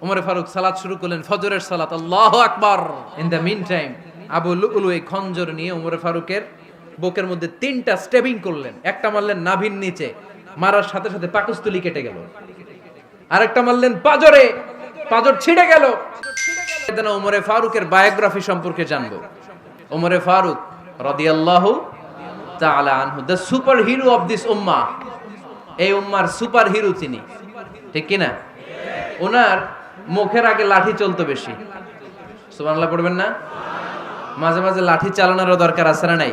ওমর ফারুক সালাত শুরু করলেন, ফজরের সালাত, আল্লাহু আকবার। In the mean time Abu Lulu এই খঞ্জর নিয়ে ওমর ফারুকের বুকের মধ্যে 3টা স্টেবিং করলেন। একটা মারলেন নাভির নিচে, মারার সাথে সাথে পাকস্থলী কেটে গেল। আরেকটা মারলেন পাজরে, পাজর ছিঁড়ে গেল। এদিন ওমর ফারুকের বায়োগ্রাফি সম্পর্কে জানবো। ওমর ফারুক রাদিয়াল্লাহু তাআলা আনহু, the super hero of this উম্মাহ। এই উম্মার সুপার হিরো তিনি, ঠিক কি না? ওনার মুখের আগে লাঠি চলতো বেশি। সুবহানাল্লাহ পড়বেন না? মাঝে মাঝে লাঠি চালানোরও দরকার আছে না নাই?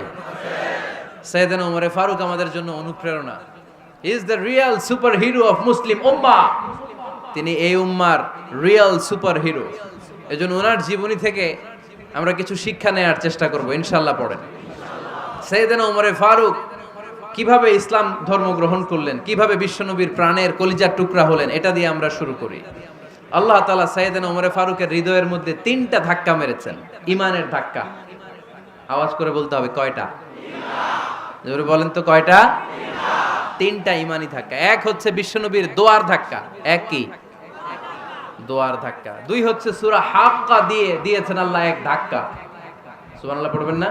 সাইয়েদনা ওমর ফারুক আমাদের জন্য অনুপ্রেরণা। Is the real super hero of Muslim উম্মাহ। তিনি এই উম্মার রিয়েল সুপার হিরো। এজন্য ওনার জীবনী থেকে আমরা কিছু শিক্ষা নেওয়ার চেষ্টা করব ইনশাআল্লাহ। পড়েন সাইয়েদনা ওমর ফারুক কিভাবে ইসলাম ধর্ম গ্রহণ করলেন, কিভাবে বিশ্বনবীর প্রাণের কলিজার টুকরা হলেন, এটা দিয়ে আমরা শুরু করি। আল্লাহ তাআলা সাইয়েদনা ওমর ফারুকের হৃদয়ের মধ্যে 3টা ধাক্কা মেরেছেন, ঈমানের ধাক্কা। আওয়াজ করে বলতে হবে কয়টা? জোরে বলেন তো কয়টা? 3টা ঈমানি ধাক্কা। এক হচ্ছে বিশ্বনবীর দোয়ার ধাক্কা। এক কি? দোয়ার ধাক্কা। 2 হচ্ছে সূরা হাক্কা দিয়ে দিয়েছেন আল্লাহ এক ধাক্কা। সুবহানাল্লাহ পড়বেন না?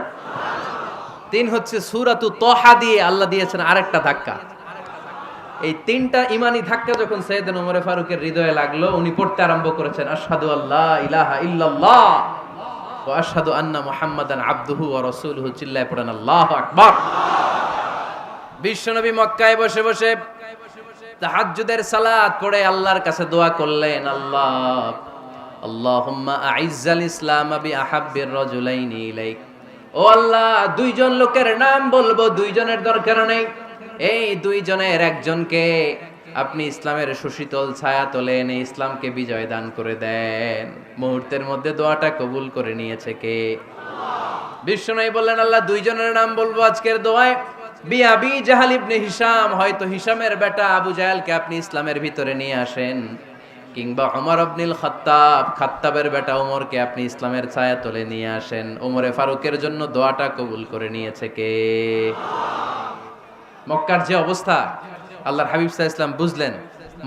3 হচ্ছে সূরাতু তাহা দিয়ে আল্লাহ দিয়েছেন আরেকটা ধাক্কা। এই 3টা ঈমানি ধাক্কা যখন সাইয়েদনা ওমর ফারুকের হৃদয়ে লাগলো, উনি পড়তে আরম্ভ করেছেন, আশহাদু আল্লা ইলাহা ইল্লাল্লাহ ওয়া আশহাদু আন্না মুহাম্মাদান আবদুহু ওয়া রাসূলুহু। চিল্লায়ে পড়েন আল্লাহু আকবার। বিশ্বনবী মক্কায় বসে বসে তাহাজ্জুদের সালাত পড়ে আল্লাহর কাছে দোয়া করলেন, আল্লাহ আল্লাহুম্মা আইজ্জাল ইসলাম বিআহাব্বির রাজুলাইনি ইলাইক। ও আল্লাহ, 2 জন লোকের নাম বলবো, 2 জনের দরকার নেই। এই 2 জনের একজনকে আপনি ইসলামের সুশীতল ছায়া তলে এনে ইসলামকে বিজয় দান করে দেন। মুহূর্তের মধ্যে দোয়াটা কবুল করে নিয়েছে কে? বিশ্বনবী বললেন, আল্লাহ 2 জনের নাম বলবো আজকের দোয়ায়। আবি জাহাল ইবনে হিশাম, হয়তো হিশামের বেটা আবু জাহেলকে আপনি ইসলামের ভিতরে নিয়ে আসেন, কিংবা ওমর ইবনুল খাত্তাব, খাত্তাবের বেটা ওমরকে আপনি ইসলামের ছায়া তলে নিয়ে আসেন। ওমরে ফারুকের জন্য দোয়াটা কবুল করে নিয়েছে কে? মক্কার যে অবস্থা, আল্লাহর হাবিব সাল্লাল্লাহু আলাইহি ওয়াসাল্লাম বুঝলেন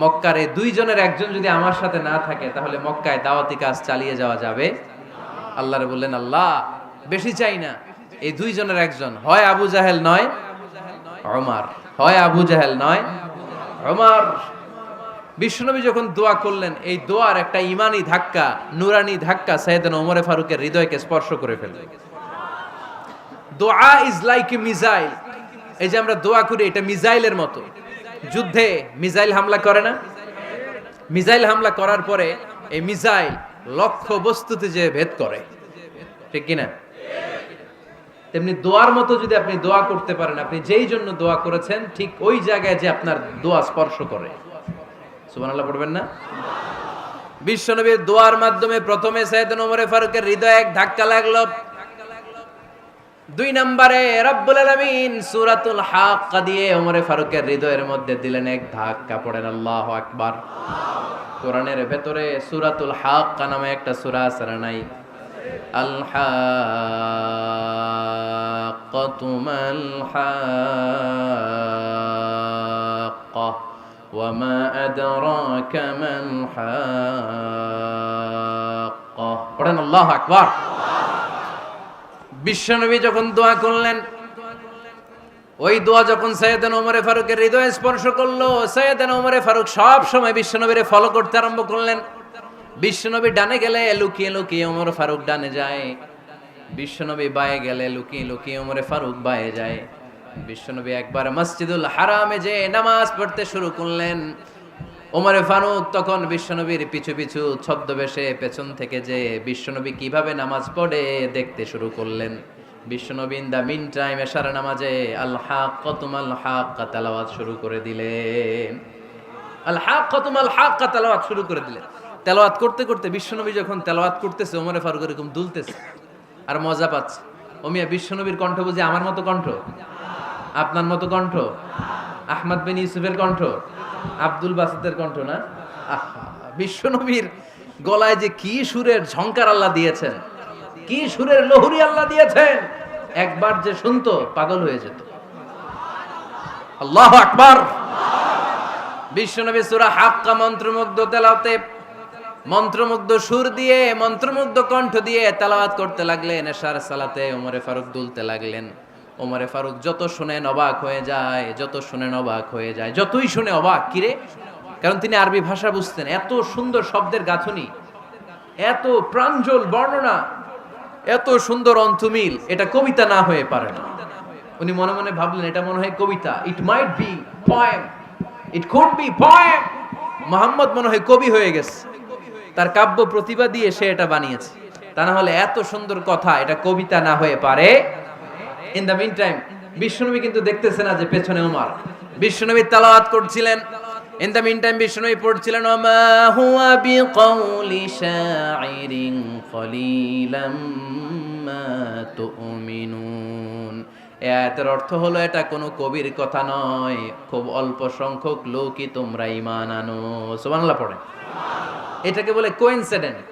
মক্কার এই 2 জনের একজন যদি আমার সাথে না থাকে তাহলে মক্কায় দাওয়াতি কাজ চালিয়ে যাওয়া যাবে। আল্লাহরে বললেন, আল্লাহ বেশি চাই না, এই 2 জনের একজন, হয় আবু জাহেল নয় ওমর, হয় আবু জাহেল নয় ওমর। বিশ্বনবী যখন দোয়া করলেন, এই দোয়ার একটা ঈমানি ধাক্কা, নূরানি ধাক্কা সাইয়েদনা ওমর ফারুকের হৃদয়কে স্পর্শ করে ফেলল। দোয়া ইজ লাইক এ মিসাইল। এই যে আমরা দোয়া করি, এটা মিসাইলের মতো। যুদ্ধে মিসাইল হামলা করে না? মিসাইল হামলা করার পরে এই মিসাইল লক্ষ্য বস্তুতে যে ভেদ করে, ঠিক কিনা? তেমনি দোয়ার মতো যদি আপনি দোয়া করতে পারেন, আপনি যেই জন্য দোয়া করেছেন ঠিক ওই জায়গায় যে আপনার দোয়া স্পর্শ করে। সুবহানাল্লাহ পড়বেন না? বিশ্বনবীর দোয়ার মাধ্যমে প্রথমে সাইয়েদনা ওমর ফারুকের হৃদয়ে এক ধাক্কা লাগলো। 2 নম্বরে রব্বুল আলামিন সূরাতুল হাক্কা দিয়ে ওমর ফারুকের হৃদয়ের মধ্যে দিলেন এক ধাক্কা। পড়েন আল্লাহু আকবার। কোরআনের ভেতরে সূরাতুল হাক্কা নামে একটা সূরা আছে না নাই? আল হাক্কাতু মাল হাক্কা ওয়া মা আদরাকা মাল হাক্কা। পড়েন আল্লাহু আকবার। বিশ্বনবী যখন দোয়া করলেন, ওই দোয়া যখন সাইয়েদনা ওমর ফারুকের হৃদয়ে স্পর্শ করলো, সাইয়েদনা ওমর ফারুক সব সময় বিশ্বনবীরে ফলো করতে আরম্ভ করলেন। বিশ্বনবী ডানে গেলে লুকিয়ে লুকিয়ে ওমর ফারুক ডানে যায়, বিশ্বনবী বায়ে গেলে লুকিয়ে লুকিয়ে ওমর ফারুক বায়ে যায়। বিশ্বনবী একবার মসজিদুল হারামে যে নামাজ পড়তে শুরু করলেন, ওমর ফারুক তখন বিশ্বনবীর পিছু পিছু ছদ্মবেশে পেছন থেকে যে বিশ্বনবী কিভাবে নামাজ পড়ে দেখতে শুরু করলেন। বিশ্বনবী ইন দা মিন টাইম এশার নামাজে আল হাক্কাতু মাল হাক্কা তেলাওয়াত শুরু করে দিলেন। আল হাক্কাতু মাল হাক্কা তেলাওয়াত শুরু করে দিলেন। তেলাওয়াত করতে করতে বিশ্বনবী যখন তেলাওয়াত করতেছে, ওমর ফারুক এরকম দুলতেছে আর মজা পাচ্ছে। ও মিয়া, বিশ্বনবীর কণ্ঠ বুঝি আমার মতো কণ্ঠ? আপনার মতো কণ্ঠ? আহমদ বিন ইউসুফের কণ্ঠ? আব্দুল বাসিতের কণ্ঠ না? বিশ্বনবীর গলায় যে কি সুরের ঝংকার আল্লাহ দিয়েছেন, কি সুরের লহরী আল্লাহ দিয়েছেন, একবার যে শুনতো পাগল হয়ে যেত। আল্লাহু আকবার। বিশ্বনবী সূরা হাক্কা মন্ত্রমুগ্ধ তেলাওয়াতে মন্ত্রমুগ্ধ সুর দিয়ে মন্ত্রমুগ্ধ কণ্ঠ দিয়ে তেলাওয়াত করতে লাগলেন এশার সালাতে। ওমরে ফারুক দুলতে লাগলেন। ওমরে ফারুক যত শুনেন অবাক হয়ে যায়, যত শুনেন অবাক হয়ে যায়, যতই শুনে অবাক। কিরে, কারণ তিনি আরবি ভাষা বুঝতেন। এত সুন্দর শব্দের গাঁথনি, এত প্রাঞ্জল বর্ণনা, এত সুন্দর অন্তমিল, এটা কবিতা না হয়ে পারে না। উনি মনে মনে ভাবলেন এটা মনে হয় কবিতা। It might be poem, it could be poem. Muhammad মনে হয় কবি হয়ে গেছে, তার কাব্য প্রতিভা দিয়ে সে এটা বানিয়েছে। তা না হলে এত সুন্দর কথা এটা কবিতা না হয়ে পারে। ইন দ্য মিন টাইম বিশ্বনবী কিন্তু দেখতেছে না যে পেছনে ওমর। বিশ্বনবী তেলাওয়াত করছিলেন। ইন দ্য মিন টাইম বিশ্বনবী পড়ছিলেন ওমা হুয়া বিকাউলি শাইরিন কলিলাম মা তুমিনুন। এর অর্থ হলো এটা কোনো কবির কথা নয়, খুব অল্প সংখ্যক লোকই তোমরা ঈমান আনো। সুবহানাল্লাহ পড়ে। এটাকে বলে কোইনসিডেন্ট।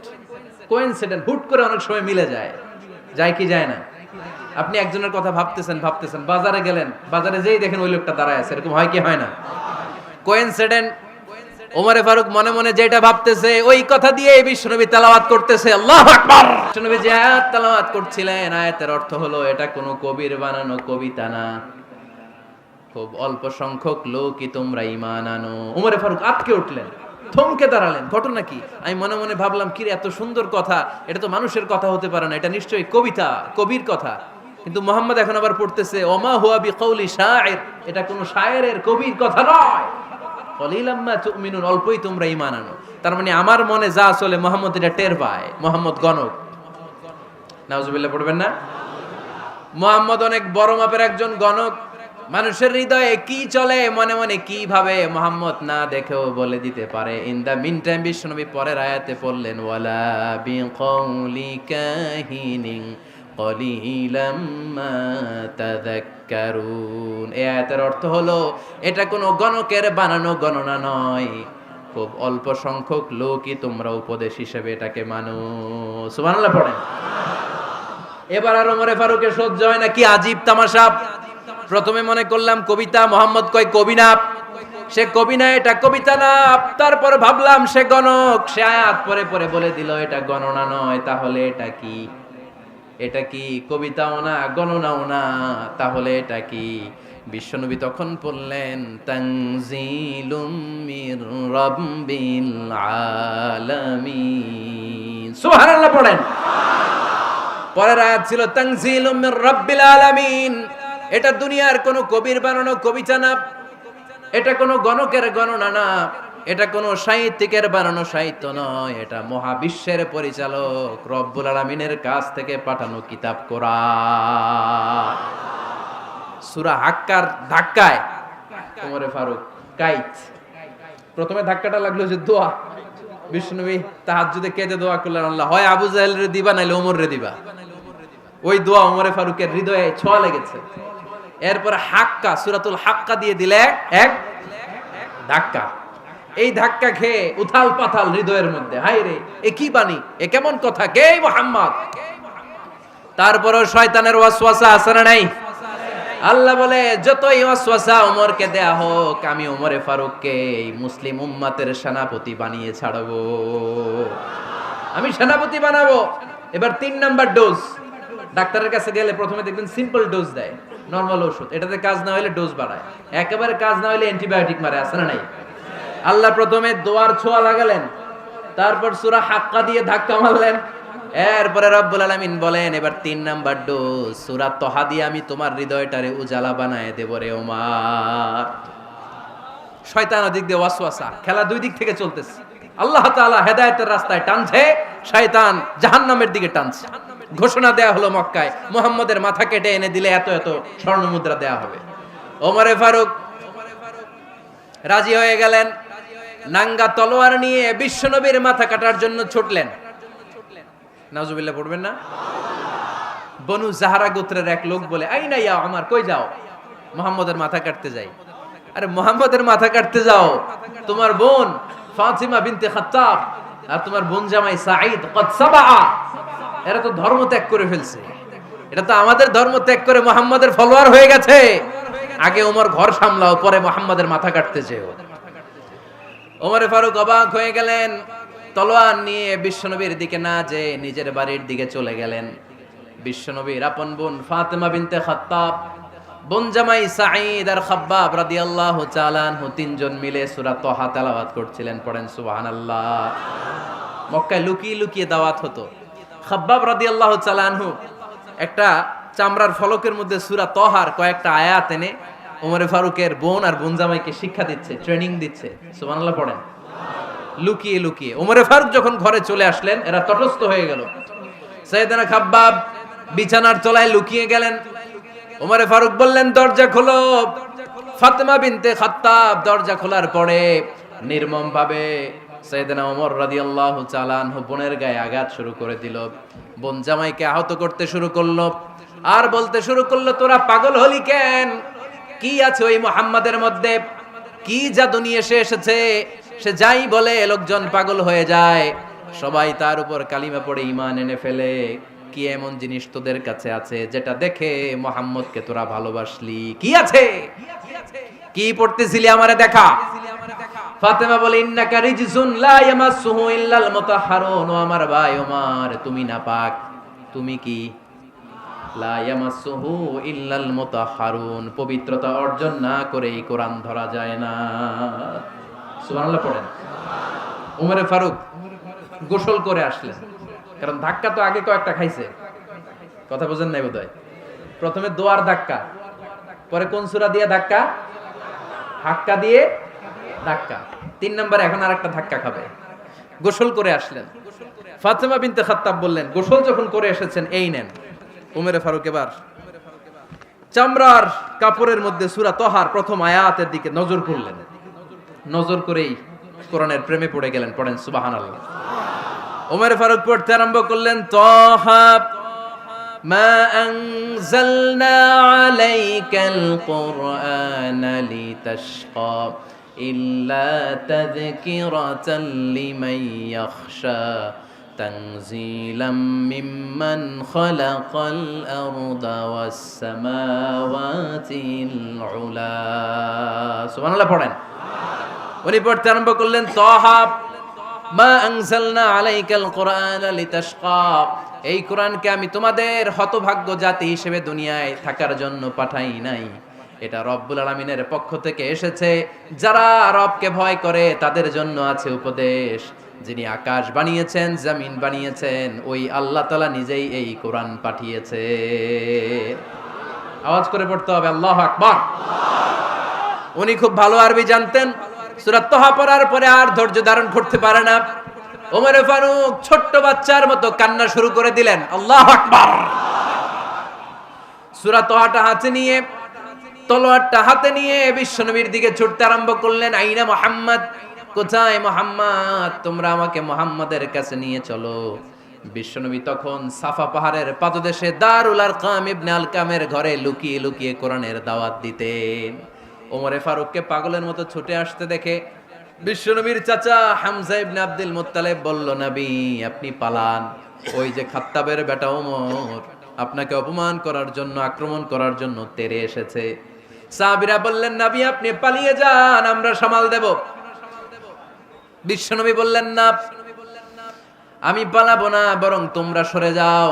কোইনসিডেন্ট, হুট করে অনেক সময় মিলে যায়। যায় কি যায় না? আপনি একজনের কথা ভাবতেছেন, বাজারে গেলেন, বাজারে যেই দেখেন ওই লোকটা দাঁড়ায় আছে, এরকম হয় কি হয় না? কোইনসিডেন্ট। ওমরে ফারুক মনে মনে যেটা ভাবতেছে ওই কথা দিয়ে বিশ্বনবী তেলাওয়াত করতেছে। আল্লাহু আকবার। বিশ্বনবী যে আয়াত তেলাওয়াত করছিলেন, আয়াতের অর্থ হলো এটা কোনো কবির বানানো কবিতা না, খুব অল্প সংখ্যক লোকই তোমরা ঈমান আনো। ওমরে ফারুক আটকে উঠলেন, থমকে দাঁড়ালেন। ঘটনা কি? আমি মনে মনে ভাবলাম কি রে, এত সুন্দর কথা, এটা তো মানুষের কথা হতে পারে না, এটা নিশ্চয়ই কবিতা, কবির কথা। কিন্তু মুহাম্মদ এখন আবার পড়তেছে ওমা হুয়া বিকাউলি শাইর, এটা কোনো শায়েরের, কবির কথা নয়। কলিলাম মা তুমিনুন, অল্পই তোমরা ঈমান আনো। তার মানে আমার মনে যা চলে মুহাম্মদ এটা টের পায়। মুহাম্মদ গণক। নাউজুবিল্লাহ পড়বেন না? মুহাম্মদ অনেক বড় মাপের একজন গণক। মানুষের হৃদয়ে কি চলে, মনে মনে কি ভাবে, মুহাম্মদ না দেখেও বলে দিতে পারে। ইন দা মিন টাইম বিশ্বনবী পরের আয়াতে পড়লেন ওয়ালা বিকাউলি কাহিনিন কলিলাম মা তাযাক্কারুন। এই আয়াতের অর্থ হলো এটা কোনো গণকের বানানো গণনা নয়, খুব অল্প সংখ্যক লোকই তোমরা উপদেশ হিসেবে এটাকে মানো। সুবহানাল্লাহ পড়েন। এবার আর ওমরে ফারুকের সহ্য হয় না, কি আজীব তামাশা। প্রথমে মনে করলাম কবিতা, মোহাম্মদ কয় কবি না, সে কবি না, এটা কবিতা না। তারপর ভাবলাম সে গণক, সে আয়াত পরে পরে বলে দিল এটা গণনা নয়, তাহলে এটা কি? এটা কি কবিতাও না, গণনাও না, তাহলে এটা কি? বিশ্বনবী তখন বললেন তানজিলুম মির রাব্বিল আলামিন। সুবহানাল্লাহ পড়েন। পরের আয়াত ছিল তানজিলুম মির রাব্বিল আলামিন। এটা দুনিয়ার কোনো কবির বানানো কবিতা না, এটা কোনো গণকের গণনা না, এটা কোনো সাহিত্যিকের বানানো সাহিত্য নয়, এটা মহাবিশ্বের পরিচালক রব্বুল আলামিনের কাছ থেকে পাঠানো কিতাব কোরআন। সূরা হাক্কার ধাক্কায় ওমরে ফারুক কাইত। প্রথমে ধাক্কাটা লাগলো যে দোয়া। বিশ্বনবী তাহাজ্জুদে কেঁদে দোয়া করলেন, আল্লাহ হয় আবু জাহেল রে দিবা নাইলে ওমর রে দিবা। ওই দোয়া ওমরে ফারুকের হৃদয়ে ছোঁয়া লেগেছে। এরপর হাক্কা, সূরাতুল হাক্কা দিয়ে দিলে এক ধাক্কা। এই ধাক্কা খেয়ে উথাল পাথাল হৃদয়ের মধ্যে, হায় রে এ কি বাণী, এ কেমন কথা, কে মুহাম্মদ? তারপরও শয়তানের ওয়াসওয়াসা আছে না নাই? আল্লাহ বলে যতই ওয়াসওয়াসা ওমরকে দেয়া হোক, আমি ওমরে ফারুককে এই মুসলিম উম্মতের সেনাপতি বানিয়ে ছাড়বো, আমি সেনাপতি বানাবো। এবার 3 নাম্বার ডোজ। ডাক্তারের কাছে গেলে প্রথমে দেখবেন সিম্পল ডোজ দেয়, নরমাল ওষুধ, এটাতে কাজ না হলে ডোজ বাড়ায়, একেবারে কাজ না হলে অ্যান্টিবায়োটিক মারে, আছে না নাই? আল্লাহ প্রথমে দোয়ার ছোঁয়া লাগালেন, তারপর সূরা হাক্কা দিয়ে ধাক্কা মারলেন, এরপরে রব্বুল আলামিন বলেন এবার 3 নাম্বার ডোজ সূরা তহা দিয়ে আমি তোমার হৃদয়টারে উজালা বানায় দেব রে ওমর। শয়তান ওদিক দিয়ে ওয়াসওয়াসা, খেলা দুই দিক থেকে চলতেছে। আল্লাহ তাআলা হেদায়েতের রাস্তায় টানছে, শয়তান জাহান্নামের দিকে টানছে। ঘোষণা দেয়া হলো মক্কায়, মুহাম্মদের মাথা কেটে এনে দিলে এত এত স্বর্ণ মুদ্রা দেয়া হবে। ওমরে ফারুক রাজি হয়ে গেলেন, নাঙ্গা তলোয়ার নিয়ে বিশ্বনবীর মাথা কাটার জন্য ছুটলেন। নাউজুবিল্লাহ পড়বেন না? বনু জাহরা গোত্রের এক লোক বলে, আইনা ইয়া ওমর, কই যাও? মুহাম্মদের মাথা কাটতে যাই। আরে মুহাম্মদের মাথা কাটতে যাও? তোমার বোন ফাতিমা বিনতে খাত্তাব আর তোমার বোন জামাই সাঈদ কদ সাবা, এরা তো ধর্ম ত্যাগ করে ফেলছে, এটা তো আমাদের ধর্ম ত্যাগ করে মুহাম্মদের ফলোয়ার হয়ে গেছে। আগে ওমর ঘর সামলাও, পরে মুহাম্মদের মাথা কাটতে যেও। ওমরে ফারুক অবাক হয়ে গেলেন, তলোয়ার নিয়ে বিশ্বনবীর দিকে না যে নিজের বাড়ির দিকে চলে গেলেন। বিশ্বনবীর আপন বোন ফাতেমা বিনতে খাত্তাব, বোন জামাই সাঈদ আর খাব্বাব রাদিয়াল্লাহু তাআলা আনহু তিনজন মিলে সূরা তাহা তেলাওয়াত করছিলেন। পড়েন সুবহানাল্লাহ। মক্কায় লুকিয়ে লুকিয়ে দাওয়াত হতো। খাব্বাব রাদিয়াল্লাহু তাআলা আনহু একটা চামড়ার ফলকের মধ্যে সূরা তাহার কয়েকটা আয়াত এনে ওমরে ফারুকের বোন আর বোন জামাইকে শিক্ষা দিচ্ছে, ট্রেনিং দিচ্ছে। সুবহানাল্লাহ পড়েন। লুকিয়ে লুকিয়ে ওমরে ফারুক যখন ঘরে চলে আসলেন, এরা তটস্থ হয়ে গেল। সাইয়েদনা খাব্বাব বিছানার তলায় লুকিয়ে গেলেন। ওমরে ফারুক বললেন, দরজা খোলো। ফাতেমা বিনতে খাত্তাব দরজা খোলার পরে নির্মম ভাবে সাইয়েদনা ওমর রাদিয়াল্লাহু তাআলা আনহু বোনের গায়ে আঘাত শুরু করে দিল। বোন জামাইকে আহত করতে শুরু করলো আর বলতে শুরু করলো, তোরা পাগল হলি কেন? কি আছে ওই মুহাম্মাদের মধ্যে? কি জাদু নিয়ে এসেছে? সে যাই বলে লোকজন পাগল হয়ে যায়, সবাই তার উপর কালিমা পড়ে ঈমান এনে ফেলে। কি এমন জিনিস তোদের কাছে আছে যেটা দেখে মুহাম্মদকে তোরা ভালোবাসলি? কি আছে? কি পড়তেছিলি আমারে দেখা। ফাতেমা বলে, ইন্নাকা রিজসুন লা ইয়ামাসসুহু ইল্লাল মুতাহহারুন। ও আমার ভাই ওমর, তুমি নাপাক। তুমি কি? লা ইয়ামাসসুহু ইল্লাল মুতাহহারুন, পবিত্রতা অর্জন না করে এই কোরআন ধরা যায় না। সুবহানাল্লাহ পড়েন। ওমরে ফারুক গোসল করে আসলেন, কারণ ধাক্কা তো আগে কয়েকটা খাইছে। কথা বুঝেন নাই বোধহয়। প্রথমে দোয়ার ধাক্কা, পরে কোন সূরা দিয়ে ধাক্কা? হাক্কা দিয়ে ধাক্কা। 3 নম্বরে এখন আরেকটা ধাক্কা খাবে। গোসল করে আসলেন। ফাতেমা বিনতে খাত্তাব বললেন, গোসল যখন করে এসেছেন, এই নেন। ওমরে ফারুক এবার চামড়ার কাপড়ের মধ্যে সূরা তাহার প্রথম আয়াতের দিকে নজর করলেন। নজর করেই কোরআনের প্রেমে পড়ে গেলেন। পড়েন সুবহানাল্লাহ। ওমর ফারুক পড়তে আরম্ভ করলেন, তাহা মা আনজালনা আলাইকাল কুরআনা লিতাশকা ইল্লা তাযকিরাতাল লিমান ইয়াখশা তানজিলাম মিম্মান খালাকাল আরদা ওয়াস সামাওয়াতিল উলা। সুবহানাল্লাহ পড়েন। উনি পড়তে আরম্ভ করলেন, তাহা মা আনজালনা আলাইকাল কুরআনা লিতাশকা, এই কোরআনকে আমি তোমাদের হতভাগ্য জাতি হিসেবে দুনিয়ায় থাকার জন্য পাঠাই নাই। এটা রব্বুল আলামিনের পক্ষ থেকে এসেছে। যারা রবকে ভয় করে তাদের জন্য আছে উপদেশ। যিনি আকাশ বানিয়েছেন, জমিন বানিয়েছেন, ওই আল্লাহ তাআলা নিজেই এই কোরআন পাঠিয়েছে। আওয়াজ করে পড়তে হবে, আল্লাহু আকবার। উনি খুব ভালো আরবি জানতেন। সূরা তাহা পড়ার পরে আর ধৈর্য ধারণ করতে পারে না। ওমর ফারুক ছোট্ট বাচ্চার মতো কান্না শুরু করে দিলেন। আল্লাহু আকবার। সূরা তাহাটা হাতে নিয়ে, তলোয়ারটা হাতে নিয়ে বিশ্বনবীর দিকে ছুটতে আরম্ভ করলেন। আইনা মুহাম্মদ, কোথায় মুহাম্মদ? তোমরা আমাকে মুহাম্মাদের কাছে নিয়ে চলো। বিশ্বনবী তখন সাফা পাহাড়ের পাদদেশে দারুল আরকাম ইবনে আলকামের ঘরে লুকিয়ে লুকিয়ে কোরআনের দাওয়াত দিতেন। ওমরে ফারুককে পাগলের মতো ছুটে আসতে দেখে বিশ্বনবীর চাচা হামজা ইবনে আব্দুল মুত্তালিব বলল, নবী আপনি পালান। ওই যে খাত্তাবের বেটা ওমর আপনাকে অপমান করার জন্য, আক্রমণ করার জন্য তেরে এসেছে। সাহাবীরা বললেন, নবী আপনি পালিয়ে যান, আমরা সামাল দেব। বিশ্বনবী বললেন, না আমি পালাবো না, বরং তোমরা সরে যাও।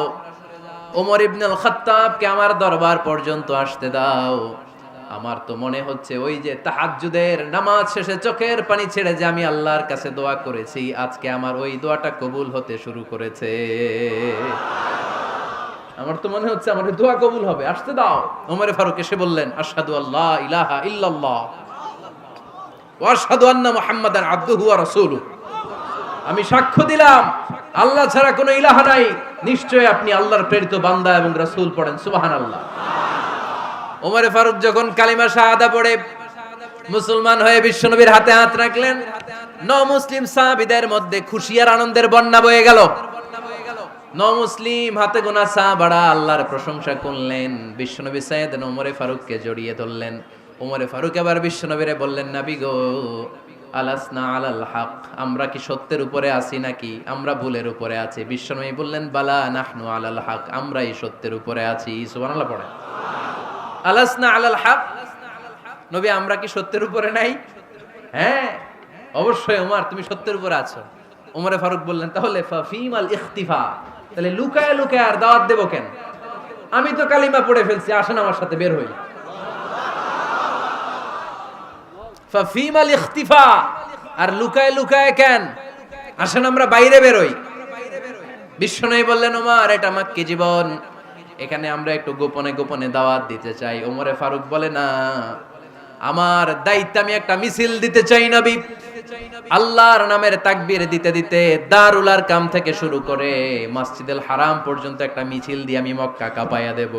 ওমর ইবনুল খাত্তাবকে আমার দরবার পর্যন্ত আসতে দাও। আমার তো মনে হচ্ছে ওই যে তাহাজ্জুদের নামাজ শেষে চোখের পানি ছেড়ে যে আমি আল্লাহর কাছে দোয়া করেছি, আজকে আমার ওই দোয়াটা কবুল হতে শুরু করেছে। আমার তো মনে হচ্ছে আমার দোয়া কবুল হবে, আসতে দাও। ওমর ফারুক এসে বললেন, আশহাদু আল্লা ইলাহা ইল্লাল্লাহ ওয়া আশহাদু আন্না মুহাম্মাদান আবদুহু ওয়া রাসূলুহু, আমি সাক্ষ্য দিলাম আল্লাহ ছাড়া কোনো ইলাহা নাই, নিশ্চয়ই আপনি আল্লাহর প্রেরিত বান্দা এবং রাসূল। পড়েন সুবহানাল্লাহ। ওমর ফারুক যখন কালিমা শাহাদা পড়ে মুসলমান হয়ে বিশ্বনবীর হাতে হাত রাখলেন, মুসলিম সাহাবীদের মধ্যে খুশি আর আনন্দের বন্যা বয়ে গেল। মুসলিম হাতে গোনা সাহাবারা আল্লাহর প্রশংসা করলেন। বিশ্বনবী সাইয়েদনা ওমর ফারুককে জড়িয়ে ধরলেন। ওমর ফারুক আবার বিশ্বনবীরে বললেন, নবী গো, আলাসনা আলাল হক, আমরা কি সত্যের উপরে আছি নাকি আমরা ভুলের উপরে আছি? বিশ্বনবী বললেন, বালা নাহনু আলাল হক, আমরাই সত্যের উপরে আছি। সুবহানাল্লাহ পড়ে। আলাসনা আলাল হক, নবী আমরা কি সত্যের উপরে নাই? হ্যাঁ অবশ্যই ওমর, তুমি সত্যের উপরে আছো। ওমরে ফারুক বললেন, তাহলে ফাফিমাল ইখতিফা, তাহলে লুকায় লুকায় আর দাওয়াত দেব কেন? আমি তো কালিমা পড়ে ফেলছি, আসেন আমার সাথে বের হই। ফাফিমাল ইখতিফা, আর লুকায় লুকায় কেন? আসেন আমরা বাইরে বের হই। বিশ্বনবী বললেন, ওমর এটা মাক্কি জীবন, এখানে আমরা একটু গোপনে গোপনে দাওয়াত দিতে চাই। ওমরে ফারুক বলে, না, আমার দায়িত্ব, আমি একটা মিছিল দিতে চাই নবী। আল্লাহর নামের তাকবীর দিতে দিতে দারুল আরকাম থেকে শুরু করে মসজিদুল হারাম পর্যন্ত একটা মিছিল দিয়ে আমি মক্কা কাঁপাইয়া দেব।